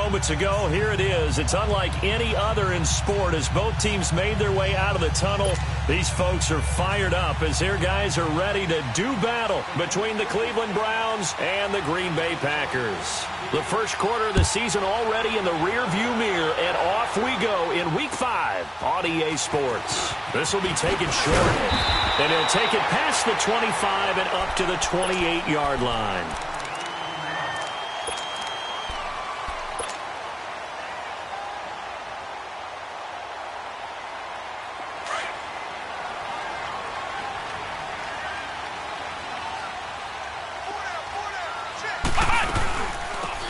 moments ago. Here it is. It's unlike any other in sport as both teams made their way out of the tunnel. These folks are fired up as their guys are ready to do battle between the Cleveland Browns and the Green Bay Packers. The first quarter of the season already in the rearview mirror, and off we go in Week 5 on EA Sports. This will be taken short, and he'll take it past the 25 and up to the 28-yard line.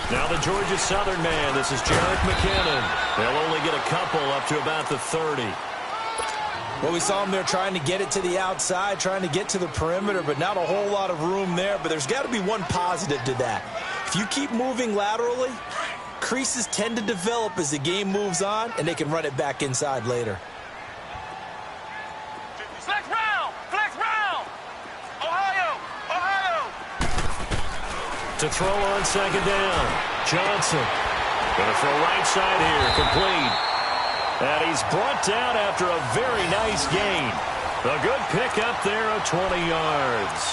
Now the Georgia Southern man, this is Jarek McKinnon. They'll only get a couple up to about the 30. Well, we saw him there trying to get it to the outside, trying to get to the perimeter, but not a whole lot of room there. But there's got to be one positive to that. If you keep moving laterally, creases tend to develop as the game moves on, and they can run it back inside later. Flex round! Ohio! To throw on second down, Johnson. Going to throw right side here, complete. And he's brought down after a very nice gain. A good pickup there of 20 yards.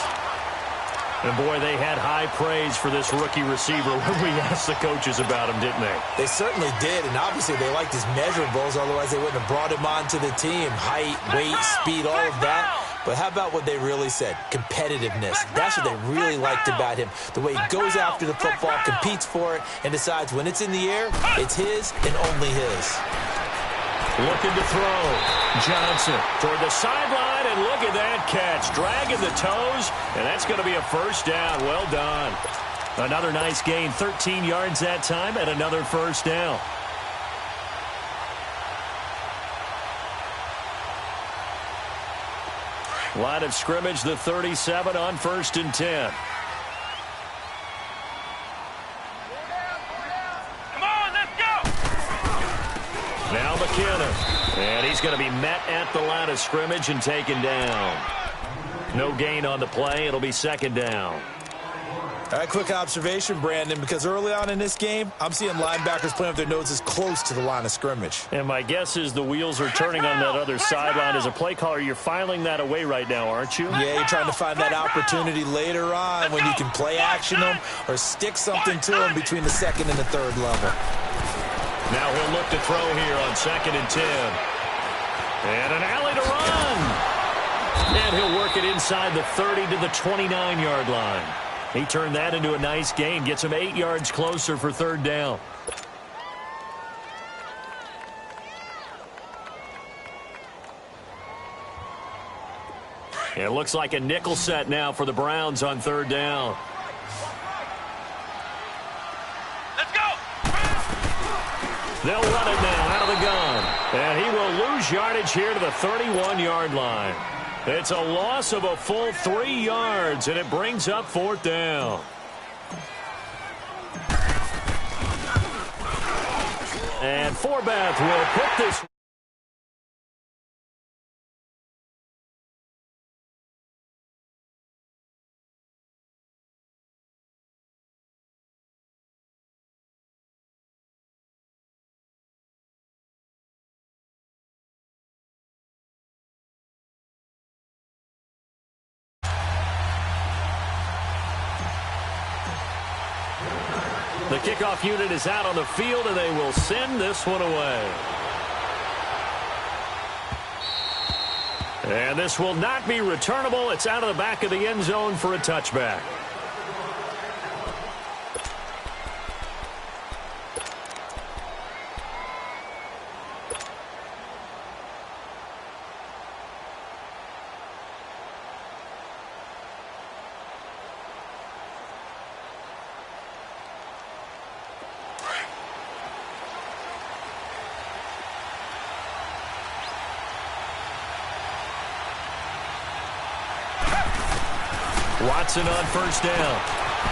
And, boy, they had high praise for this rookie receiver when we asked the coaches about him, didn't they? They certainly did, and obviously they liked his measurables, otherwise they wouldn't have brought him onto the team. Height, weight, speed, all of that. But how about what they really said? Competitiveness. That's what they really liked about him. The way he goes after the football, competes for it, and decides when it's in the air, it's his and only his. Looking to throw. Johnson toward the sideline, and look at that catch. Dragging the toes, and that's going to be a first down. Well done. Another nice gain, 13 yards that time, and another first down. Line of scrimmage, the 37 on 1st and 10. Come on, let's go! Now McKinnon. And he's going to be met at the line of scrimmage and taken down. No gain on the play. It'll be second down. All right, quick observation, Brandon, because early on in this game, I'm seeing linebackers playing with their noses close to the line of scrimmage. And my guess is the wheels are turning on that other sideline. As a play caller, you're filing that away right now, aren't you? Yeah, you're trying to find that opportunity later on when you can play action them or stick something to them between the second and the third level. Now he'll look to throw here on 2nd and 10. And an alley to run. And he'll work it inside the 30 to the 29-yard line. He turned that into a nice gain, gets him 8 yards closer for third down. It looks like a nickel set now for the Browns on third down. Let's go! They'll run it now out of the gun. And he will lose yardage here to the 31-yard line. It's a loss of a full 3 yards, and it brings up fourth down. And Forbath will put this. The kickoff unit is out on the field, and they will send this one away. And this will not be returnable. It's out of the back of the end zone for a touchback. Watson on first down.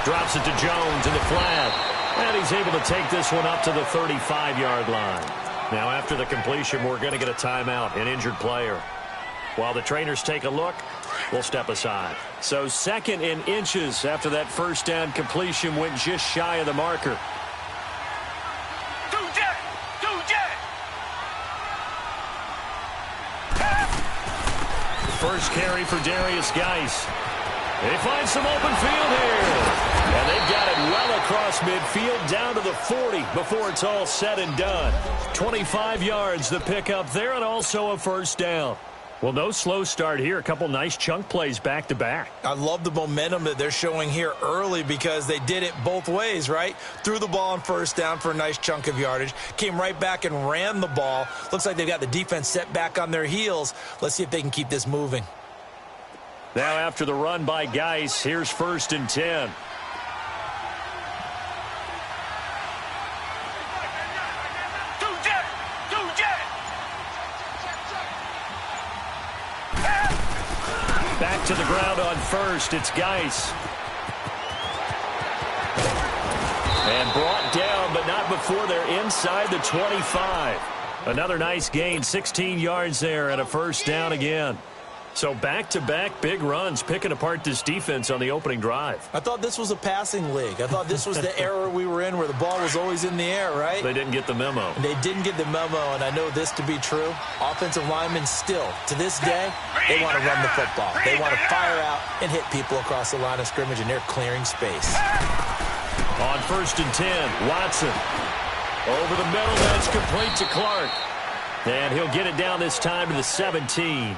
Drops it to Jones in the flat. And he's able to take this one up to the 35-yard line. Now after the completion, we're going to get a timeout, an injured player. While the trainers take a look, we'll step aside. So 2nd and inches after that first down completion went just shy of the marker. first carry for Darius Geis. They find some open field here. And they've got it well across midfield down to the 40 before it's all said and done. 25 yards the pickup there, and also a first down. Well, no slow start here. A couple nice chunk plays back-to-back. I love the momentum that they're showing here early because they did it both ways, right? Threw the ball on first down for a nice chunk of yardage. Came right back and ran the ball. Looks like they've got the defense set back on their heels. Let's see if they can keep this moving. Now after the run by Geis, here's 1st and 10. Back to the ground on first. It's Geis. And brought down, but not before they're inside the 25. Another nice gain, 16 yards there, and a first down again. So back-to-back big runs, picking apart this defense on the opening drive. I thought this was a passing league. I thought this was the era we were in where the ball was always in the air, right? They didn't get the memo. They didn't get the memo, and I know this to be true. Offensive linemen still, to this day, they want to run the football. They want to fire out and hit people across the line of scrimmage, and they're clearing space. On 1st and 10, Watson. Over the middle, that's complete to Clark. And he'll get it down this time to the 17.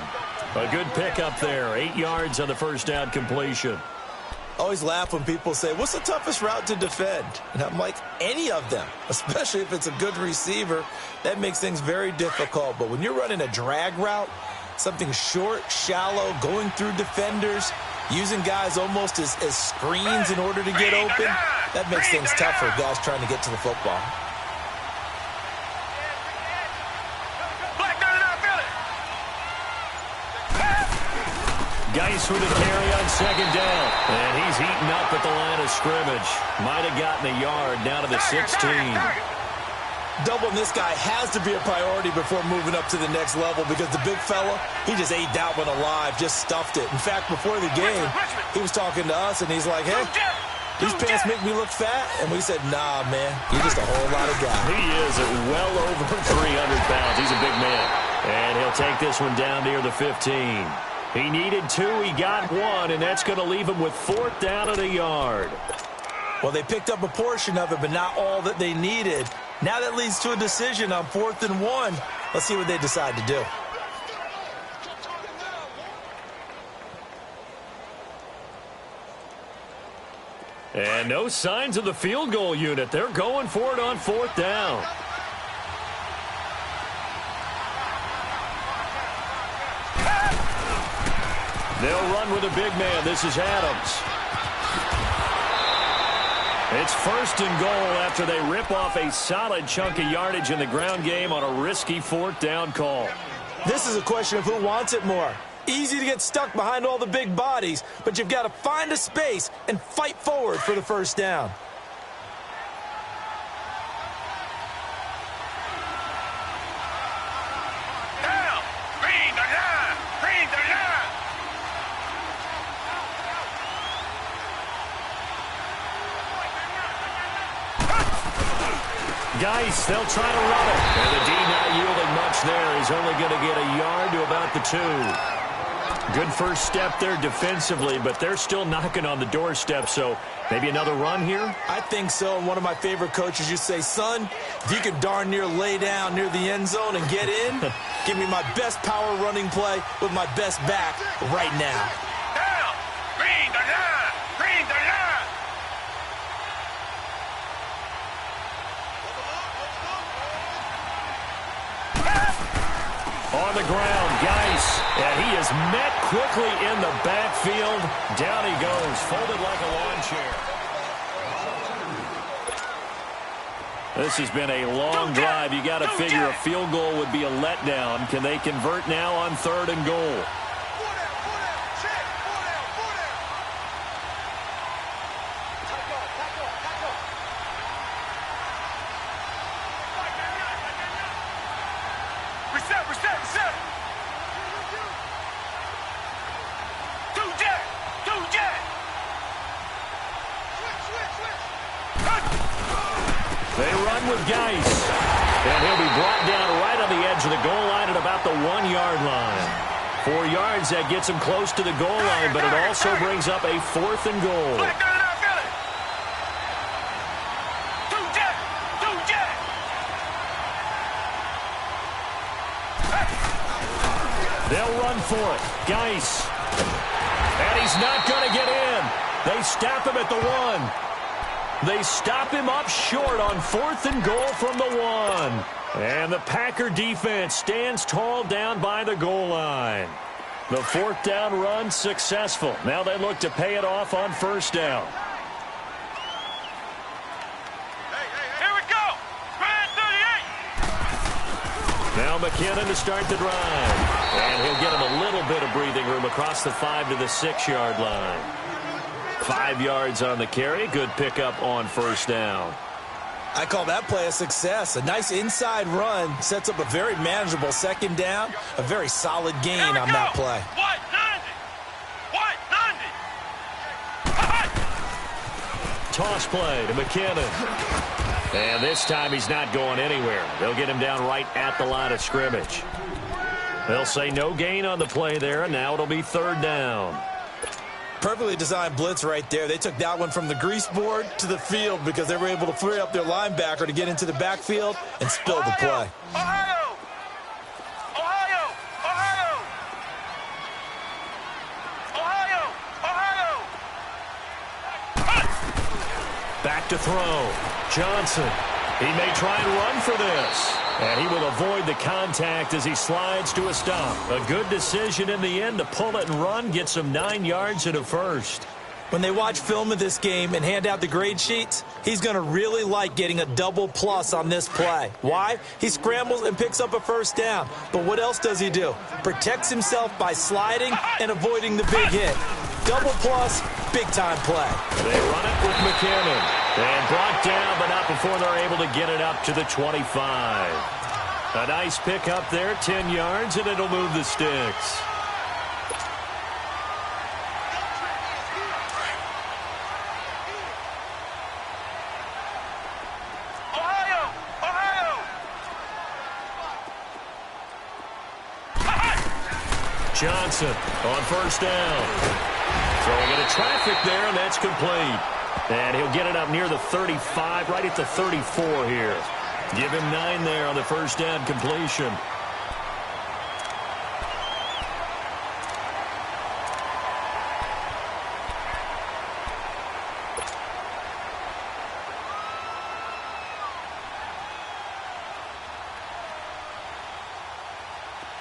A good pickup there. 8 yards on the first down completion. I always laugh when people say, what's the toughest route to defend? And I'm like, any of them, especially if it's a good receiver. That makes things very difficult. But when you're running a drag route, something short, shallow, going through defenders, using guys almost as screens in order to get open, that makes things tough for guys trying to get to the football. Geis with a carry on 2nd down. And he's eaten up at the line of scrimmage. Might have gotten a yard down to the 16. Doubling this guy has to be a priority before moving up to the next level because the big fella, he just ate that one alive, just stuffed it. In fact, before the game, he was talking to us, and he's like, hey, these pants make me look fat. And we said, nah, man, you're just a whole lot of guy. He is at well over 300 pounds. He's a big man. And he'll take this one down near the 15. He needed 2, he got 1, and that's going to leave him with 4th down and a yard. Well, they picked up a portion of it, but not all that they needed. Now that leads to a decision on 4th and 1. Let's see what they decide to do. And no signs of the field goal unit. They're going for it on 4th down. They'll run with a big man. This is Adams. It's 1st and goal after they rip off a solid chunk of yardage in the ground game on a risky 4th down call. This is a question of who wants it more. Easy to get stuck behind all the big bodies, but you've got to find a space and fight forward for the first down. Geis, they'll try to run it. And the D not yielding much there. He's only going to get a yard to about the 2. Good first step there defensively, but they're still knocking on the doorstep, so maybe another run here? I think so. And one of my favorite coaches used to say, son, if you can darn near lay down near the end zone and get in, give me my best power running play with my best back right now. Down! Green the line! Green the line! On the ground, Geis, and he is met quickly in the backfield. Down he goes, folded like a lawn chair. This has been a long drive. You got to figure a field goal would be a letdown. Can they convert now on 3rd and goal? They run with Geis, and he'll be brought down right on the edge of the goal line at about the 1-yard line. 4 yards, that gets him close to the goal line, but it also brings up a 4th and goal. They'll run for it. Geis. And he's not going to get in. They stop him at the 1. They stop him up short on 4th and goal from the 1. And the Packer defense stands tall down by the goal line. The 4th down run successful. Now they look to pay it off on 1st down. Here we go. Drive 38. Now McKinnon to start the drive. And he'll get him a little bit of breathing room across the 5 to the 6-yard line. 5 yards on the carry. Good pickup on 1st down. I call that play a success. A nice inside run sets up a very manageable 2nd down. A very solid gain on that play. What? 90. Toss play to McKinnon. And this time he's not going anywhere. They'll get him down right at the line of scrimmage. They'll say no gain on the play there, and now it'll be 3rd down. Perfectly designed blitz right there. They took that one from the grease board to the field because they were able to free up their linebacker to get into the backfield and spill the play. Ohio! Ohio! Ohio! Ohio! Ohio! Back to throw. Johnson. He may try and run for this. And he will avoid the contact as he slides to a stop. A good decision in the end to pull it and run. Gets him 9 yards and a 1st. When they watch film of this game and hand out the grade sheets, he's going to really like getting a double plus on this play. Why? He scrambles and picks up a 1st down. But what else does he do? Protects himself by sliding and avoiding the big hit. Double plus, big-time play. They run it with McKinnon. And brought down, but not before they're able to get it up to the 25. A nice pick up there, 10 yards, and it'll move the sticks. Ohio! Ohio! Johnson on 1st down. Throwing into traffic there, and that's complete. And he'll get it up near the 35, right at the 34 here. Give him 9 there on the 1st down completion.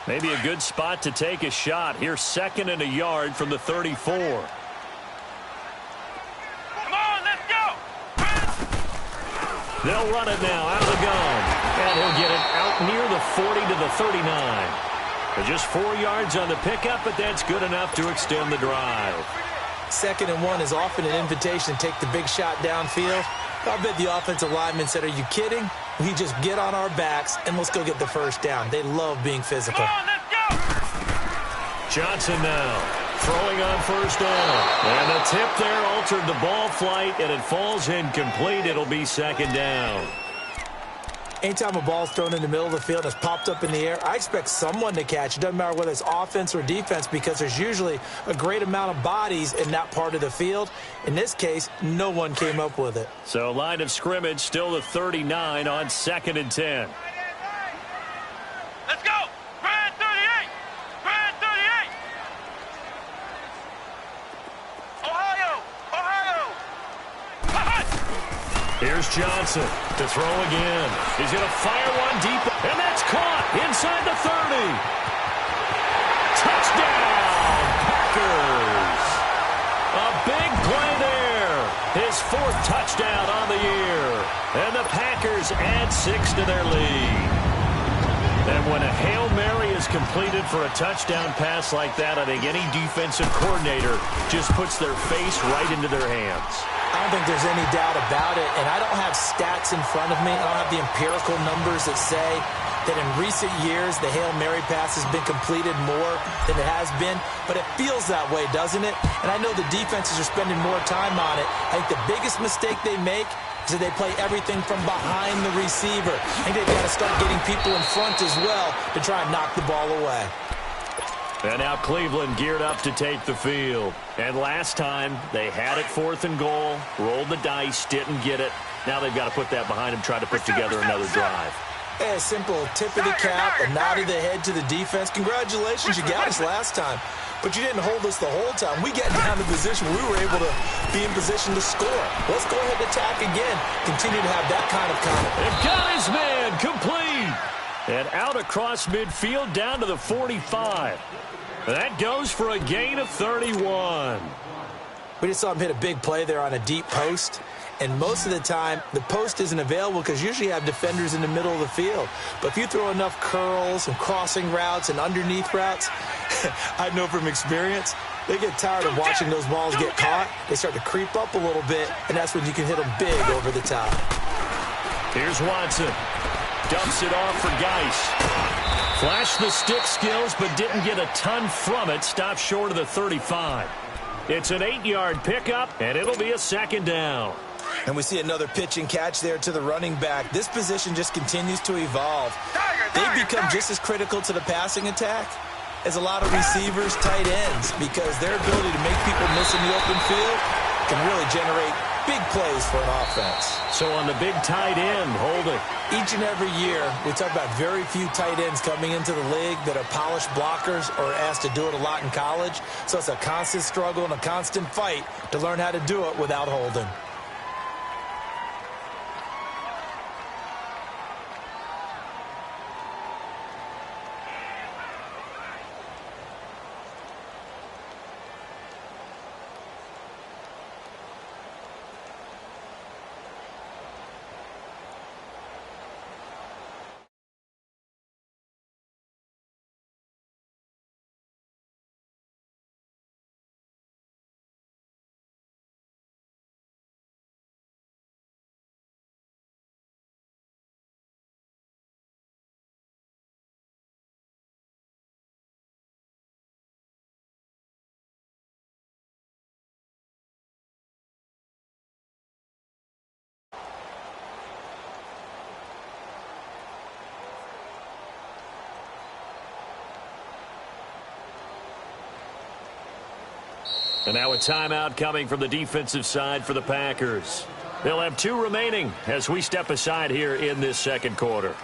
Maybe a good spot to take a shot. Here's 2nd and a yard from the 34. They'll run it now out of the gun. And he'll get it out near the 40 to the 39. Just 4 yards on the pickup, but that's good enough to extend the drive. 2nd and 1 is often an invitation to take the big shot downfield. I bet the offensive lineman said, are you kidding? We just get on our backs and let's go get the 1st down. They love being physical. Come on, let's go! Johnson now. Throwing on 1st down. And the tip there altered the ball flight, and it falls incomplete. It'll be 2nd down. Anytime a ball's thrown in the middle of the field and it's popped up in the air, I expect someone to catch. It doesn't matter whether it's offense or defense because there's usually a great amount of bodies in that part of the field. In this case, no one came up with it. So line of scrimmage still the 39 on 2nd and 10. Let's go! Grand 38! Grand 38! Ohio! Ohio! Here's Johnson to throw again. He's going to fire one deep, and that's caught inside the 30. Touchdown, Packers. A big play there. His 4th touchdown on the year. And the Packers add 6 to their lead. And when a Hail Mary is completed for a touchdown pass like that, I think any defensive coordinator just puts their face right into their hands. I don't think there's any doubt about it, and I don't have stats in front of me. I don't have the empirical numbers that say that in recent years the Hail Mary pass has been completed more than it has been, but it feels that way, doesn't it? And I know the defenses are spending more time on it. I think the biggest mistake they make is that they play everything from behind the receiver. I think they've got to start getting people in front as well to try and knock the ball away. And now Cleveland geared up to take the field. And last time, they had it 4th and goal, rolled the dice, didn't get it. Now they've got to put that behind them, try to put together another drive. A simple tip of the cap, a nod of the head to the defense. Congratulations, you got us last time. But you didn't hold us the whole time. We got down to position where we were able to be in position to score. Let's go ahead and attack again. Continue to have that kind of confidence. They've got his man complete. And out across midfield down to the 45. That goes for a gain of 31. We just saw him hit a big play there on a deep post. And most of the time, the post isn't available because usually you have defenders in the middle of the field. But if you throw enough curls and crossing routes and underneath routes, I know from experience, they get tired of watching those balls get caught. They start to creep up a little bit, and that's when you can hit them big over the top. Here's Watson. Dumps it off for Geis. Flashed the stick skills, but didn't get a ton from it. Stopped short of the 35. It's an 8-yard pickup, and it'll be a 2nd down. And we see another pitch and catch there to the running back. This position just continues to evolve. They become just as critical to the passing attack as a lot of receivers, tight ends, because their ability to make people miss in the open field can really generate big plays for an offense. So on the big tight end, holding. Each and every year, we talk about very few tight ends coming into the league that are polished blockers or asked to do it a lot in college. So it's a constant struggle and a constant fight to learn how to do it without holding. And now a timeout coming from the defensive side for the Packers. They'll have 2 remaining as we step aside here in this 2nd quarter.